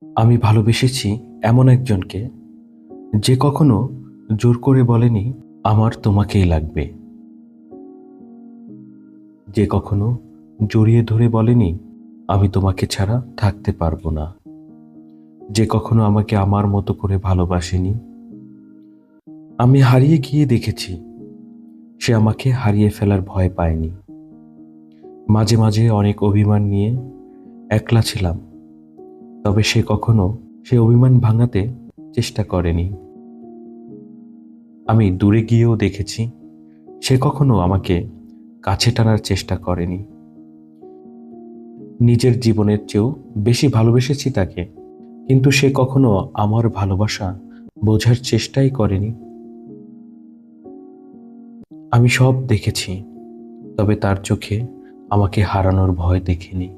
আমি ভালোবেসেছি এমন একজনকে যে কখনো জোর করে বলেনি আমার তোমাকেই লাগবে, যে কখনো জড়িয়ে ধরে বলেনি আমি তোমাকে ছাড়া থাকতে পারবো না, যে কখনো আমাকে আমার মতো করে ভালোবাসেনি। আমি হারিয়ে গিয়ে দেখেছি সে আমাকে হারিয়ে ফেলার ভয় পায়নি। মাঝে মাঝে অনেক অভিমান নিয়ে একলা ছিলাম, তবে সে কখনো সে অভিমান ভাঙাতে চেষ্টা করেনি। আমি দূরে গিয়েও দেখেছি সে কখনো আমাকে কাছে টানার চেষ্টা করেনি। নিজের জীবনের চেয়েও বেশি ভালোবেসেছি তাকে, কিন্তু সে কখনো আমার ভালোবাসা বোঝার চেষ্টাই করেনি। আমি সব দেখেছি, তবে তার চোখে আমাকে হারানোর ভয় দেখিনি।